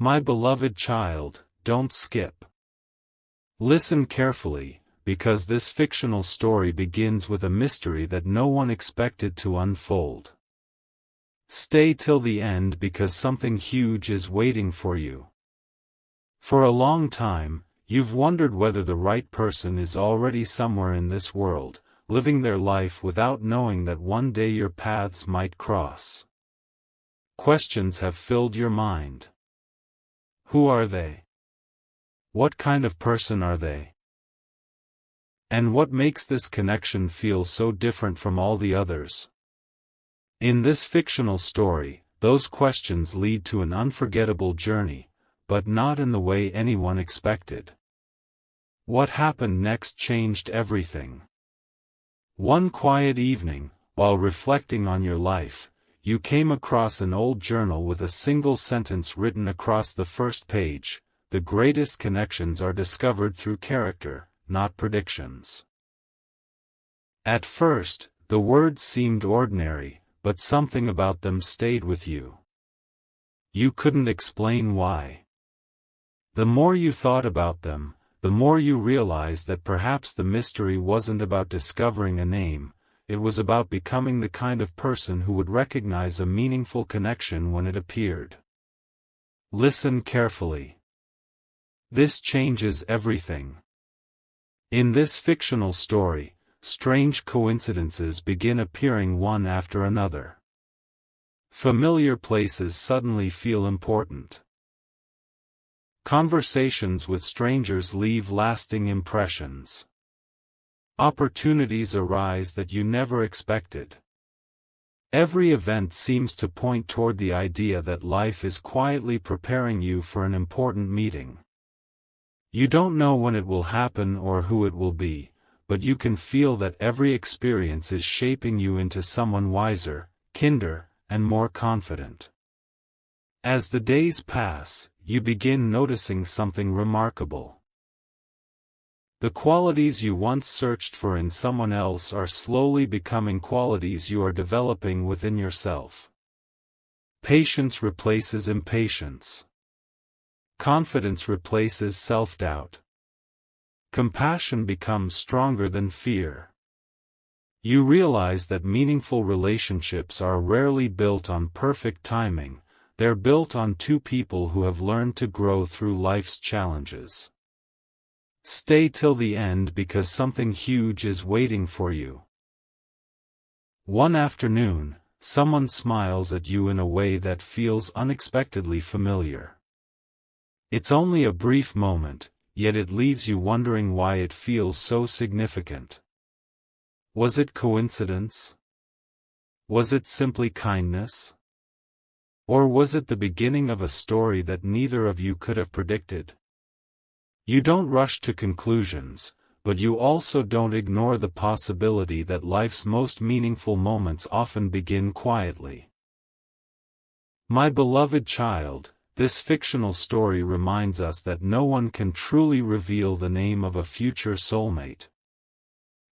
My beloved child, don't skip. Listen carefully, because this fictional story begins with a mystery that no one expected to unfold. Stay till the end because something huge is waiting for you. For a long time, you've wondered whether the right person is already somewhere in this world, living their life without knowing that one day your paths might cross. Questions have filled your mind. Who are they? What kind of person are they? And what makes this connection feel so different from all the others? In this fictional story, those questions lead to an unforgettable journey, but not in the way anyone expected. What happened next changed everything. One quiet evening, while reflecting on your life, you came across an old journal with a single sentence written across the first page: "The greatest connections are discovered through character, not predictions." At first, the words seemed ordinary, but something about them stayed with you. You couldn't explain why. The more you thought about them, the more you realized that perhaps the mystery wasn't about discovering a name, it was about becoming the kind of person who would recognize a meaningful connection when it appeared. Listen carefully. This changes everything. In this fictional story, strange coincidences begin appearing one after another. Familiar places suddenly feel important. Conversations with strangers leave lasting impressions. Opportunities arise that you never expected. Every event seems to point toward the idea that life is quietly preparing you for an important meeting. You don't know when it will happen or who it will be, but you can feel that every experience is shaping you into someone wiser, kinder, and more confident. As the days pass, you begin noticing something remarkable. The qualities you once searched for in someone else are slowly becoming qualities you are developing within yourself. Patience replaces impatience. Confidence replaces self-doubt. Compassion becomes stronger than fear. You realize that meaningful relationships are rarely built on perfect timing, they're built on two people who have learned to grow through life's challenges. Stay till the end because something huge is waiting for you. One afternoon, someone smiles at you in a way that feels unexpectedly familiar. It's only a brief moment, yet it leaves you wondering why it feels so significant. Was it coincidence? Was it simply kindness? Or was it the beginning of a story that neither of you could have predicted? You don't rush to conclusions, but you also don't ignore the possibility that life's most meaningful moments often begin quietly. My beloved child, this fictional story reminds us that no one can truly reveal the name of a future soulmate.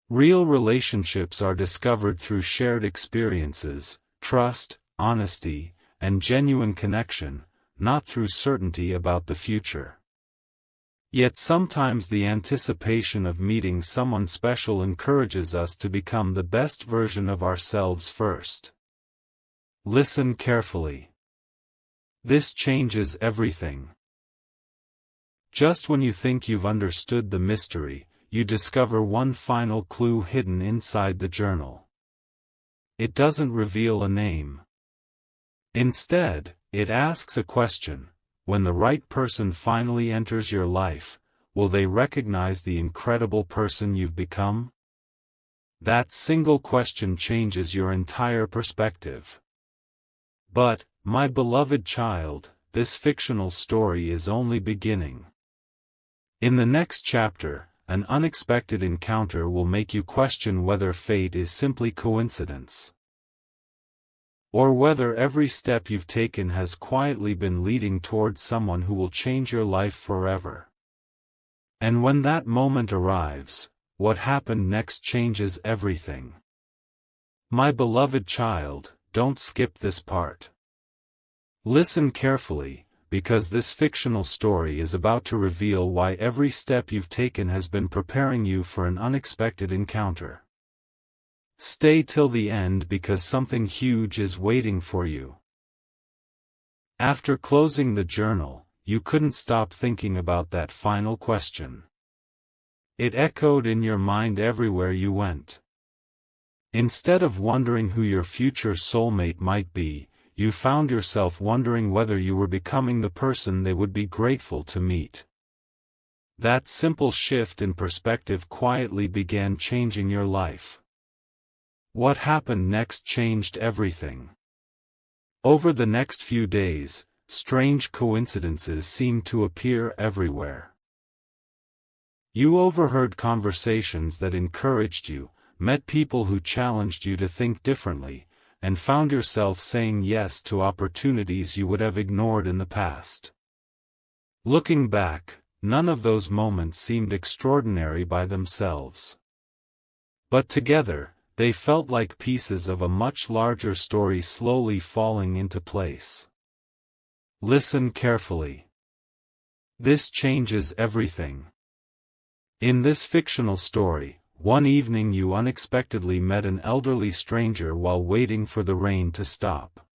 Real relationships are discovered through shared experiences, trust, honesty, and genuine connection, not through certainty about the future. Yet sometimes the anticipation of meeting someone special encourages us to become the best version of ourselves first. Listen carefully. This changes everything. Just when you think you've understood the mystery, you discover one final clue hidden inside the journal. It doesn't reveal a name. Instead, it asks a question: when the right person finally enters your life, will they recognize the incredible person you've become? That single question changes your entire perspective. But, my beloved child, this fictional story is only beginning. In the next chapter, an unexpected encounter will make you question whether fate is simply coincidence, or whether every step you've taken has quietly been leading towards someone who will change your life forever. And when that moment arrives, what happened next changes everything. My beloved child, don't skip this part. Listen carefully, because this fictional story is about to reveal why every step you've taken has been preparing you for an unexpected encounter. Stay till the end because something huge is waiting for you. After closing the journal, you couldn't stop thinking about that final question. It echoed in your mind everywhere you went. Instead of wondering who your future soulmate might be, you found yourself wondering whether you were becoming the person they would be grateful to meet. That simple shift in perspective quietly began changing your life. What happened next changed everything. Over the next few days, strange coincidences seemed to appear everywhere. You overheard conversations that encouraged you, met people who challenged you to think differently, and found yourself saying yes to opportunities you would have ignored in the past. Looking back, none of those moments seemed extraordinary by themselves. But together, they felt like pieces of a much larger story slowly falling into place. Listen carefully. This changes everything. In this fictional story, one evening you unexpectedly met an elderly stranger while waiting for the rain to stop.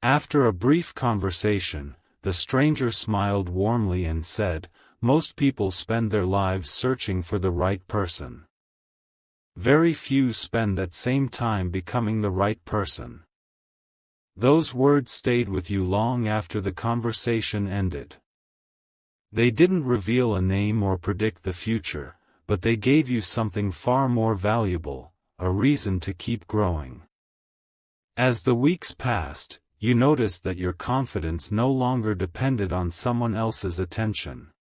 After a brief conversation, the stranger smiled warmly and said, "Most people spend their lives searching for the right person. Very few spend that same time becoming the right person." Those words stayed with you long after the conversation ended. They didn't reveal a name or predict the future, but they gave you something far more valuable, a reason to keep growing. As the weeks passed, you noticed that your confidence no longer depended on someone else's attention.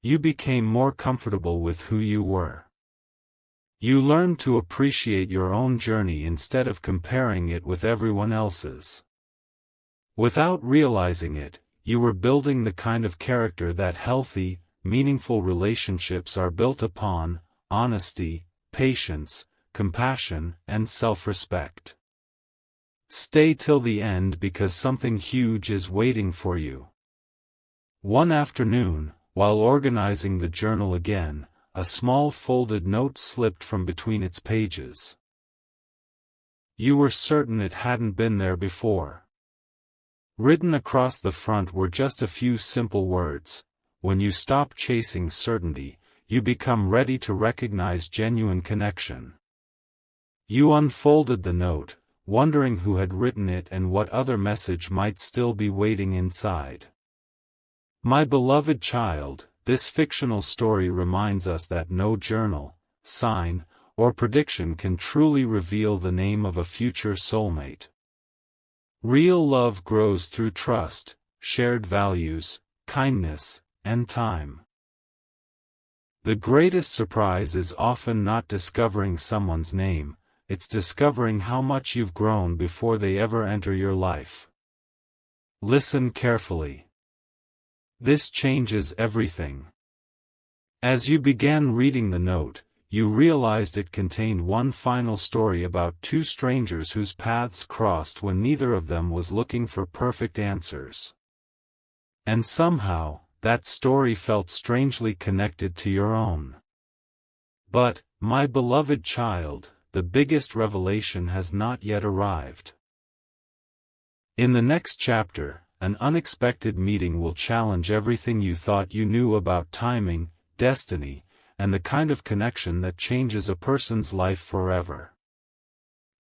You became more comfortable with who you were. You learned to appreciate your own journey instead of comparing it with everyone else's. Without realizing it, you were building the kind of character that healthy, meaningful relationships are built upon: honesty, patience, compassion, and self-respect. Stay till the end because something huge is waiting for you. One afternoon, while organizing the journal again, a small folded note slipped from between its pages. You were certain it hadn't been there before. Written across the front were just a few simple words: "When you stop chasing certainty, you become ready to recognize genuine connection." You unfolded the note, wondering who had written it and what other message might still be waiting inside. My beloved child, this fictional story reminds us that no journal, sign, or prediction can truly reveal the name of a future soulmate. Real love grows through trust, shared values, kindness, and time. The greatest surprise is often not discovering someone's name, it's discovering how much you've grown before they ever enter your life. Listen carefully. This changes everything. As you began reading the note, you realized it contained one final story about two strangers whose paths crossed when neither of them was looking for perfect answers. And somehow, that story felt strangely connected to your own. But, my beloved child, the biggest revelation has not yet arrived. In the next chapter, an unexpected meeting will challenge everything you thought you knew about timing, destiny, and the kind of connection that changes a person's life forever.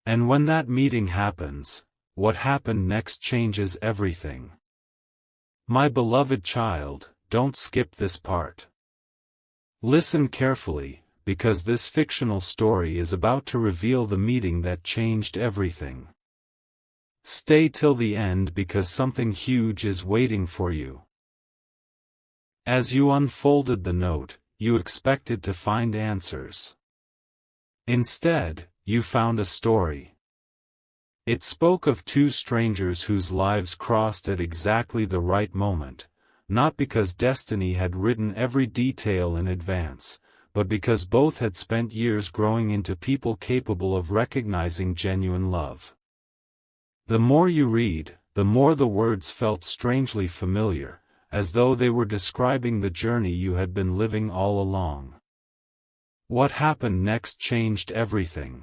And when that meeting happens, what happened next changes everything. My beloved child, don't skip this part. Listen carefully, because this fictional story is about to reveal the meeting that changed everything. Stay till the end because something huge is waiting for you. As you unfolded the note, you expected to find answers. Instead, you found a story. It spoke of two strangers whose lives crossed at exactly the right moment, not because destiny had written every detail in advance, but because both had spent years growing into people capable of recognizing genuine love. The more you read, the more the words felt strangely familiar, as though they were describing the journey you had been living all along. What happened next changed everything.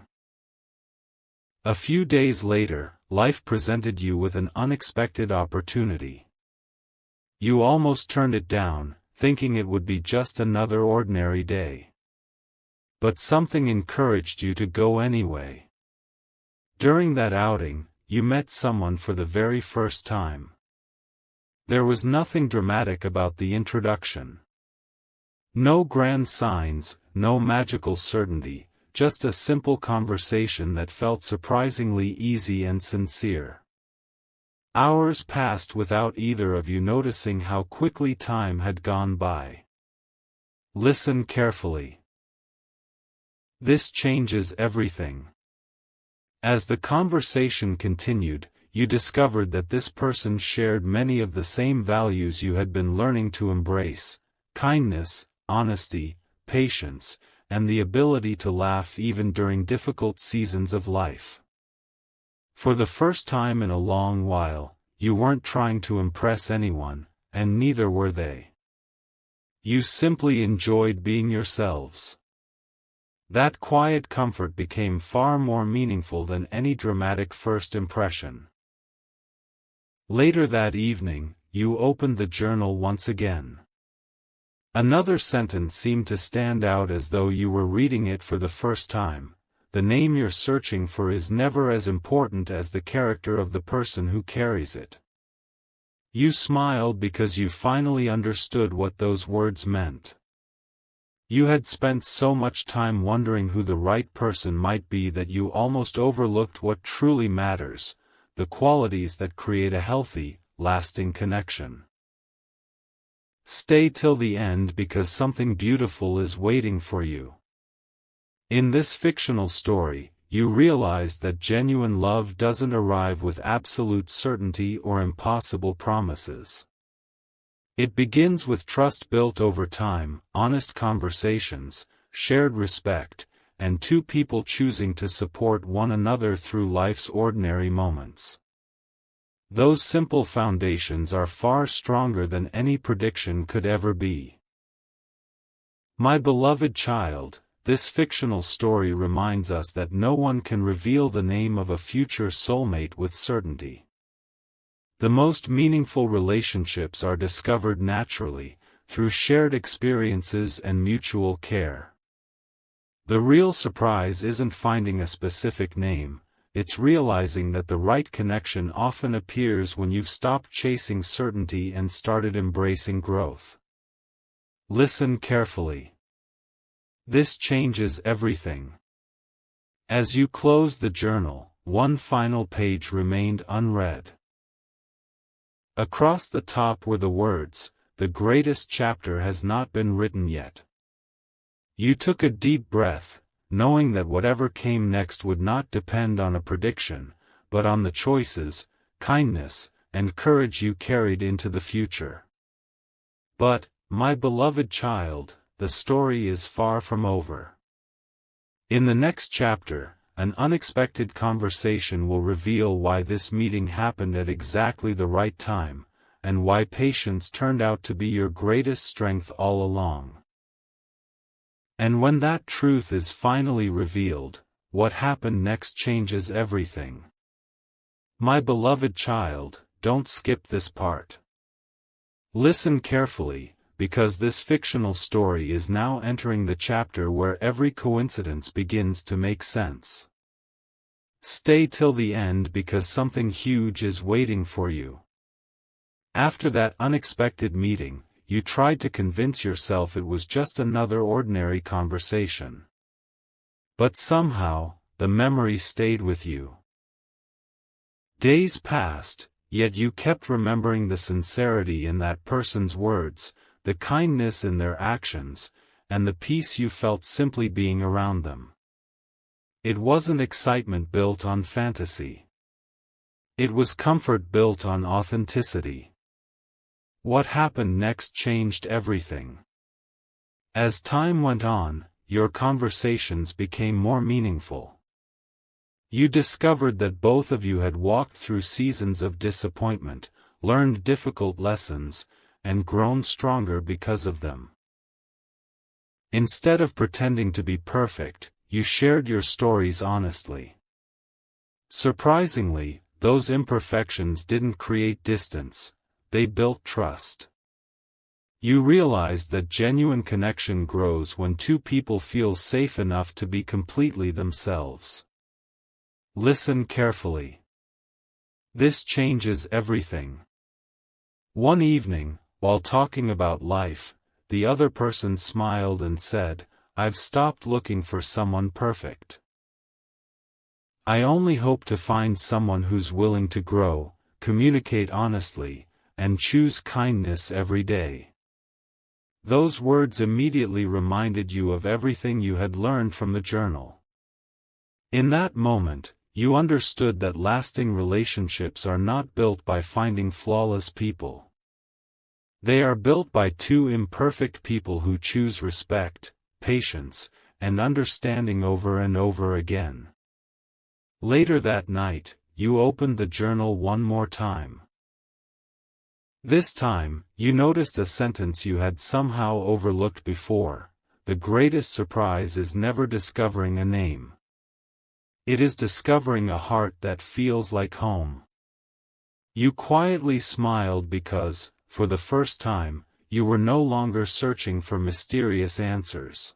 A few days later, life presented you with an unexpected opportunity. You almost turned it down, thinking it would be just another ordinary day. But something encouraged you to go anyway. During that outing, you met someone for the very first time. There was nothing dramatic about the introduction. No grand signs, no magical certainty, just a simple conversation that felt surprisingly easy and sincere. Hours passed without either of you noticing how quickly time had gone by. Listen carefully. This changes everything. As the conversation continued, you discovered that this person shared many of the same values you had been learning to embrace: kindness, honesty, patience, and the ability to laugh even during difficult seasons of life. For the first time in a long while, you weren't trying to impress anyone, and neither were they. You simply enjoyed being yourselves. That quiet comfort became far more meaningful than any dramatic first impression. Later that evening, you opened the journal once again. Another sentence seemed to stand out as though you were reading it for the first time: the name you're searching for is never as important as the character of the person who carries it. You smiled because you finally understood what those words meant. You had spent so much time wondering who the right person might be that you almost overlooked what truly matters: the qualities that create a healthy, lasting connection. Stay till the end because something beautiful is waiting for you. In this fictional story, you realize that genuine love doesn't arrive with absolute certainty or impossible promises. It begins with trust built over time, honest conversations, shared respect, and two people choosing to support one another through life's ordinary moments. Those simple foundations are far stronger than any prediction could ever be. My beloved child, this fictional story reminds us that no one can reveal the name of a future soulmate with certainty. The most meaningful relationships are discovered naturally, through shared experiences and mutual care. The real surprise isn't finding a specific name, it's realizing that the right connection often appears when you've stopped chasing certainty and started embracing growth. Listen carefully. This changes everything. As you closed the journal, one final page remained unread. Across the top were the words, "The greatest chapter has not been written yet." You took a deep breath, knowing that whatever came next would not depend on a prediction, but on the choices, kindness, and courage you carried into the future. But, my beloved child, the story is far from over. In the next chapter, an unexpected conversation will reveal why this meeting happened at exactly the right time, and why patience turned out to be your greatest strength all along. And when that truth is finally revealed, what happened next changes everything. My beloved child, don't skip this part. Listen carefully, because this fictional story is now entering the chapter where every coincidence begins to make sense. Stay till the end because something huge is waiting for you. After that unexpected meeting, you tried to convince yourself it was just another ordinary conversation. But somehow, the memory stayed with you. Days passed, yet you kept remembering the sincerity in that person's words, the kindness in their actions, and the peace you felt simply being around them. It wasn't excitement built on fantasy. It was comfort built on authenticity. What happened next changed everything. As time went on, your conversations became more meaningful. You discovered that both of you had walked through seasons of disappointment, learned difficult lessons, and grown stronger because of them. Instead of pretending to be perfect, you shared your stories honestly. Surprisingly, those imperfections didn't create distance, they built trust. You realized that genuine connection grows when two people feel safe enough to be completely themselves. Listen carefully. This changes everything. One evening, while talking about life, the other person smiled and said, "I've stopped looking for someone perfect. I only hope to find someone who's willing to grow, communicate honestly, and choose kindness every day." Those words immediately reminded you of everything you had learned from the journal. In that moment, you understood that lasting relationships are not built by finding flawless people. They are built by two imperfect people who choose respect, patience, and understanding over and over again. Later that night, you opened the journal one more time. This time, you noticed a sentence you had somehow overlooked before: "The greatest surprise is never discovering a name. It is discovering a heart that feels like home." You quietly smiled because, for the first time, you were no longer searching for mysterious answers.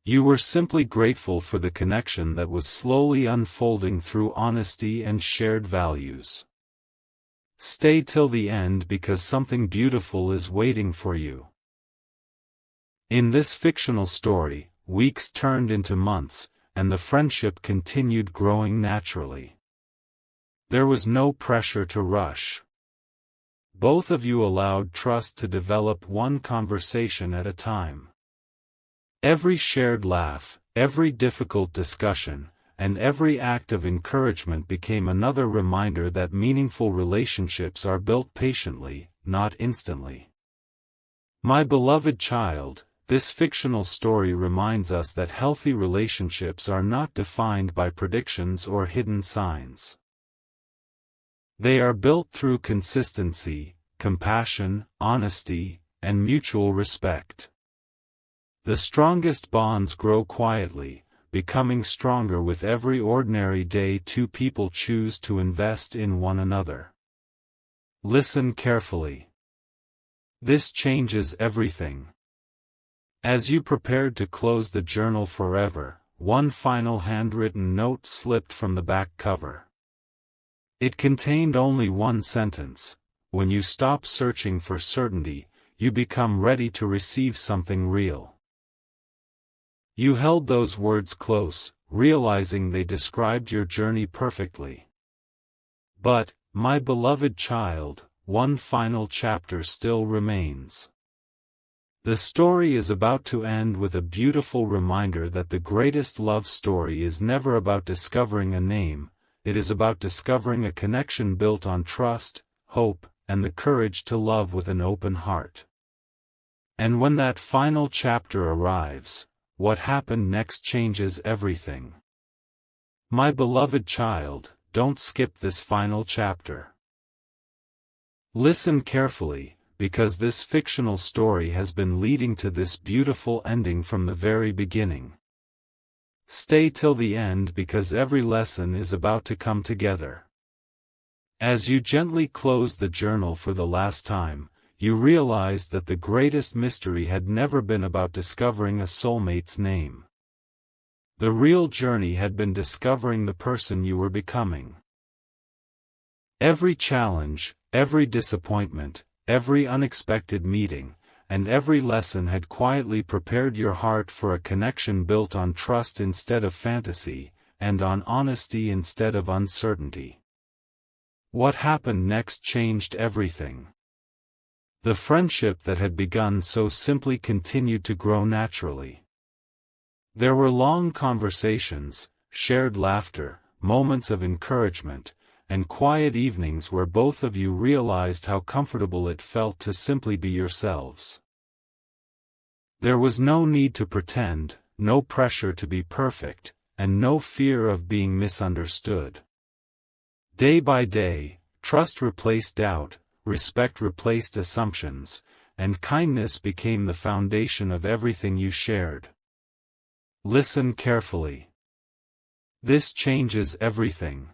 You were simply grateful for the connection that was slowly unfolding through honesty and shared values. Stay till the end because something beautiful is waiting for you. In this fictional story, weeks turned into months, and the friendship continued growing naturally. There was no pressure to rush. Both of you allowed trust to develop one conversation at a time. Every shared laugh, every difficult discussion, and every act of encouragement became another reminder that meaningful relationships are built patiently, not instantly. My beloved child, this fictional story reminds us that healthy relationships are not defined by predictions or hidden signs. They are built through consistency, compassion, honesty, and mutual respect. The strongest bonds grow quietly, becoming stronger with every ordinary day two people choose to invest in one another. Listen carefully. This changes everything. As you prepared to close the journal forever, one final handwritten note slipped from the back cover. It contained only one sentence: "When you stop searching for certainty, you become ready to receive something real." You held those words close, realizing they described your journey perfectly. But, my beloved child, one final chapter still remains. The story is about to end with a beautiful reminder that the greatest love story is never about discovering a name, it is about discovering a connection built on trust, hope, and the courage to love with an open heart. And when that final chapter arrives, what happened next changes everything. My beloved child, don't skip this final chapter. Listen carefully, because this fictional story has been leading to this beautiful ending from the very beginning. Stay till the end because every lesson is about to come together. As you gently close the journal for the last time, you realized that the greatest mystery had never been about discovering a soulmate's name. The real journey had been discovering the person you were becoming. Every challenge, every disappointment, every unexpected meeting, and every lesson had quietly prepared your heart for a connection built on trust instead of fantasy, and on honesty instead of uncertainty. What happened next changed everything. The friendship that had begun so simply continued to grow naturally. There were long conversations, shared laughter, moments of encouragement, and quiet evenings where both of you realized how comfortable it felt to simply be yourselves. There was no need to pretend, no pressure to be perfect, and no fear of being misunderstood. Day by day, trust replaced doubt, respect replaced assumptions, and kindness became the foundation of everything you shared. Listen carefully. This changes everything.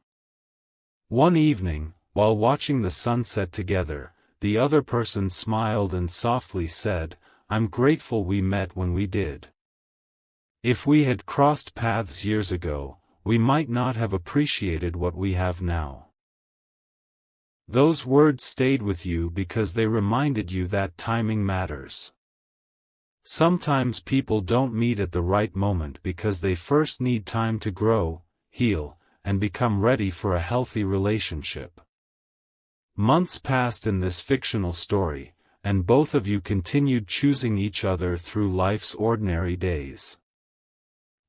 One evening, while watching the sunset together, the other person smiled and softly said, "I'm grateful we met when we did. If we had crossed paths years ago, we might not have appreciated what we have now." Those words stayed with you because they reminded you that timing matters. Sometimes people don't meet at the right moment because they first need time to grow, heal, and become ready for a healthy relationship. Months passed in this fictional story, and both of you continued choosing each other through life's ordinary days.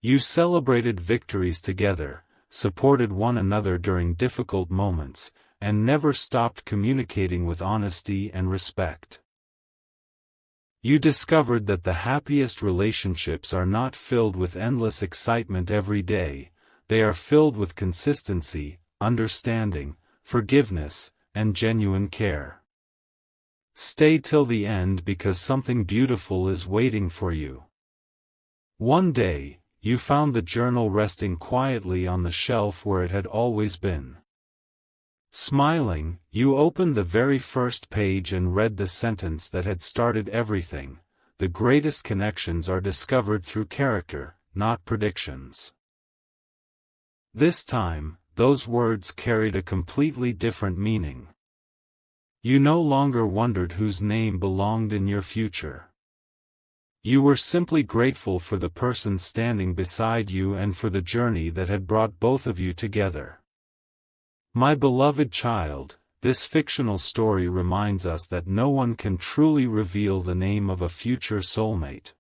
You celebrated victories together, supported one another during difficult moments, and never stopped communicating with honesty and respect. You discovered that the happiest relationships are not filled with endless excitement every day, they are filled with consistency, understanding, forgiveness, and genuine care. Stay till the end because something beautiful is waiting for you. One day, you found the journal resting quietly on the shelf where it had always been. Smiling, you opened the very first page and read the sentence that had started everything: "The greatest connections are discovered through character, not predictions." This time, those words carried a completely different meaning. You no longer wondered whose name belonged in your future. You were simply grateful for the person standing beside you and for the journey that had brought both of you together. My beloved child, this fictional story reminds us that no one can truly reveal the name of a future soulmate.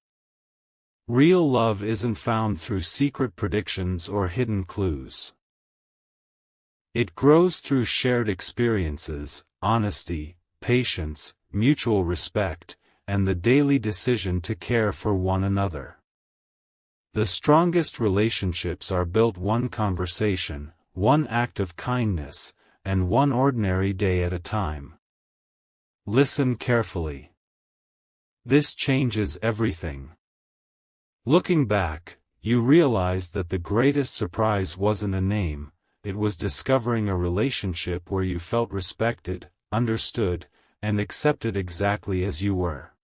Real love isn't found through secret predictions or hidden clues. It grows through shared experiences, honesty, patience, mutual respect, and the daily decision to care for one another. The strongest relationships are built one conversation, one act of kindness, and one ordinary day at a time. Listen carefully. This changes everything. Looking back, you realized that the greatest surprise wasn't a name, it was discovering a relationship where you felt respected, understood, and accepted exactly as you were.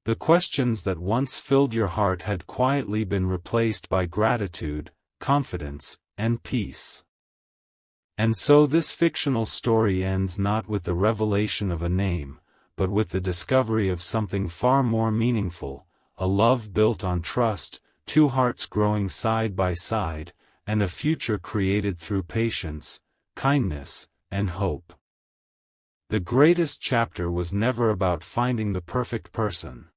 The questions that once filled your heart had quietly been replaced by gratitude, confidence, and peace. And so this fictional story ends not with the revelation of a name, but with the discovery of something far more meaningful: a love built on trust, two hearts growing side by side, and a future created through patience, kindness, and hope. The greatest chapter was never about finding the perfect person.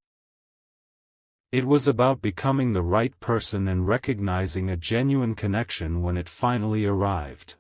It was about becoming the right person and recognizing a genuine connection when it finally arrived.